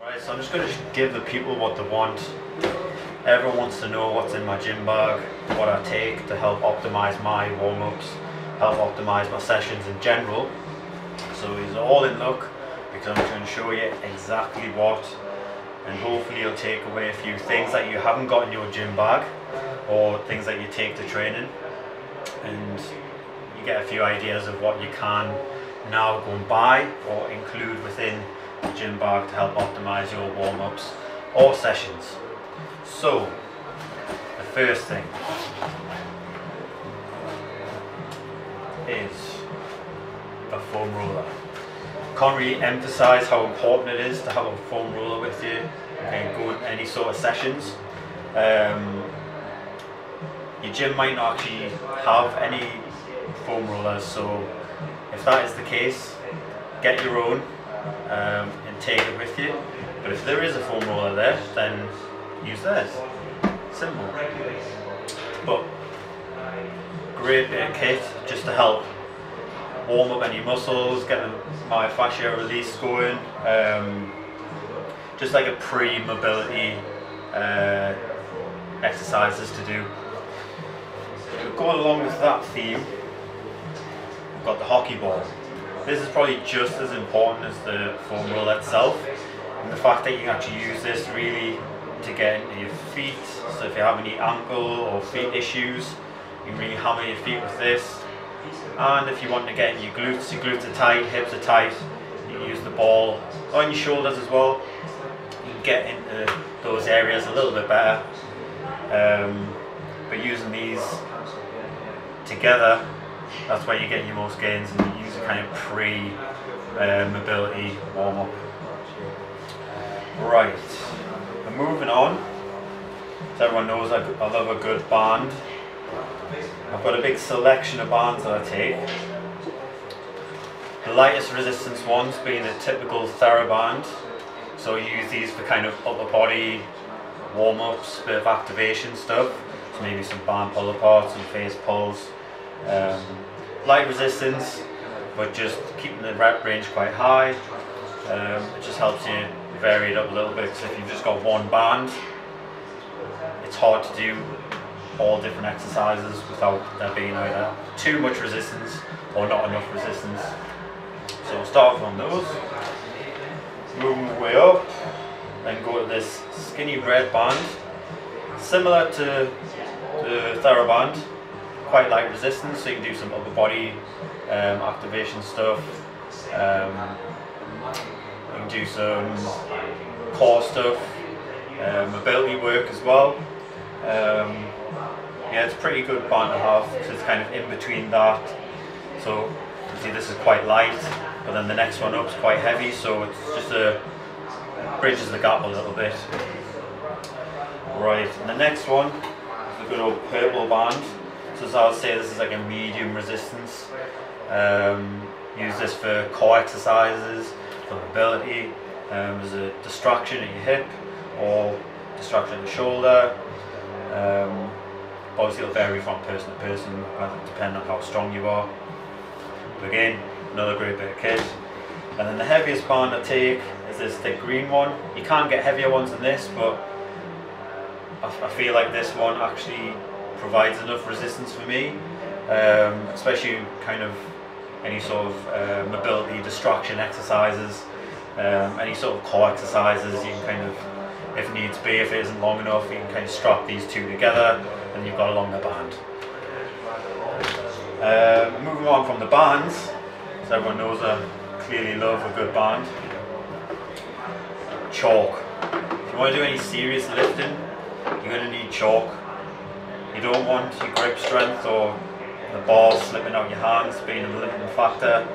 Right, so I'm just going to give the people what they want. Everyone wants to know what's in my gym bag, what I take to help optimize my warm-ups, help optimize my sessions in general. So it's all in luck because I'm going to show you exactly what, and hopefully you'll take away a few things that you haven't got in your gym bag or things that you take to training, and you get a few ideas of what you can now go and buy or include within the gym bag to help optimize your warm-ups or sessions. So the first thing is a foam roller. Can't really emphasize how important it is to have a foam roller with you and go in any sort of sessions. Your gym might not actually have any foam rollers, so if that is the case, get your own and take it with you. But if there is a foam roller there, then use theirs. Simple. But great bit of kit just to help warm up any muscles, get the myofascial release going. Just like a pre-mobility exercises to do. Going along with that theme, we've got the hockey ball. This is probably just as important as the foam roller itself, and the fact that you can actually use this really to get into your feet. So if you have any ankle or feet issues, you can really hammer your feet with this. And if you want to get into your glutes are tight, hips are tight, you can use the ball on your shoulders as well. You can get into those areas a little bit better. But using these together, that's where you get your most gains, and you use a kind of pre-mobility warm-up. Right, and moving on, so everyone knows I love a good band. I've got a big selection of bands that I take. The lightest resistance ones being a typical TheraBand, so you use these for kind of upper body warm-ups, bit of activation stuff, so maybe some band pull aparts, some face pulls. Light resistance, but just keeping the rep range quite high. It just helps you vary it up a little bit, because if you've just got one band, it's hard to do all different exercises without there being either too much resistance or not enough resistance. So we'll start off on those, move my way up, then go to this skinny red band, similar to the TheraBand, quite light resistance, so you can do some upper body activation stuff. You can do some core stuff, mobility work as well. Yeah, it's a pretty good band to have, because it's kind of in between that. So you see this is quite light, but then the next one up is quite heavy, so it's just bridges the gap a little bit. Right, and the next one is a good old purple band. So as I would say, this is like a medium resistance. Use this for core exercises, for mobility, as a distraction at your hip or distraction at the shoulder. Obviously it'll vary from person to person, depending on how strong you are. But again, another great bit of kit. And then the heaviest band I take is this thick green one. You can get heavier ones than this, but I feel like this one actually provides enough resistance for me, especially kind of any sort of mobility distraction exercises, any sort of core exercises. You can kind of, if needs be, if it isn't long enough, you can kind of strap these two together and you've got a longer band. Moving on from the bands, so everyone knows I clearly love a good band. Chalk. If you want to do any serious lifting, you're going to need chalk. You don't want your grip strength or the ball slipping out your hands being a limiting factor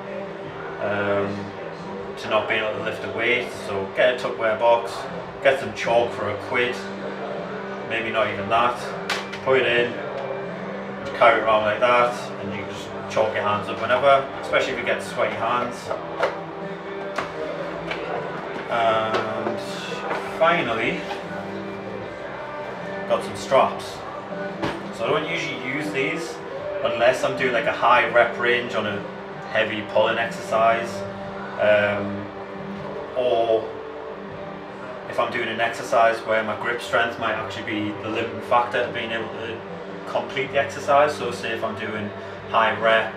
to not being able to lift a weight. So get a Tupperware box, get some chalk for £1, maybe not even that. Put it in, carry it around like that, and you can just chalk your hands up whenever, especially if you get sweaty hands. And finally, got some straps. So I don't usually use these unless I'm doing like a high rep range on a heavy pulling exercise, or if I'm doing an exercise where my grip strength might actually be the limiting factor of being able to complete the exercise. So say if I'm doing high rep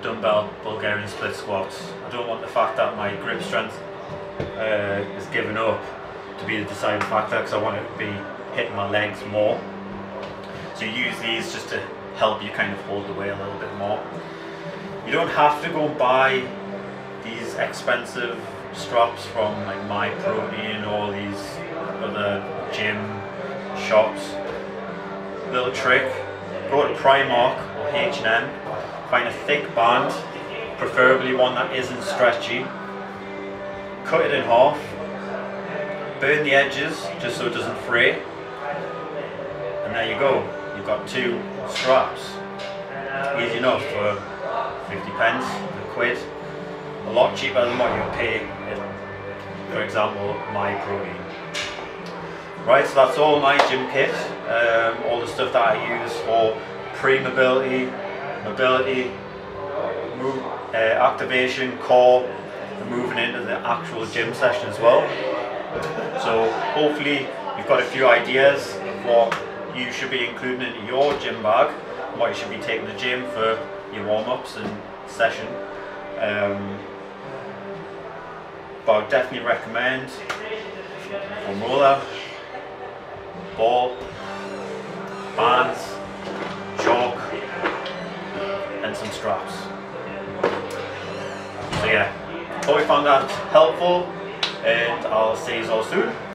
dumbbell Bulgarian split squats, I don't want the fact that my grip strength is given up to be the deciding factor, because I want it to be hitting my legs more. So you use these just to help you kind of hold the weight a little bit more. You don't have to go and buy these expensive straps from like My Protein or these other gym shops. Little trick: go to Primark or H&M, find a thick band, preferably one that isn't stretchy, cut it in half, burn the edges just so it doesn't fray, and there you go. You've got 2 straps. Easy enough for 50 pence, a quid. A lot cheaper than what you would pay at, for example, My Protein. Right, so that's all my gym kit. All the stuff that I use for pre-mobility, mobility, activation, core, and moving into the actual gym session as well. So hopefully you've got a few ideas of what you should be including into your gym bag, and what you should be taking to the gym for your warm-ups and session. But I would definitely recommend foam roller, ball, bands, chalk, and some straps. So yeah, hope you found that helpful, and I'll see you all soon.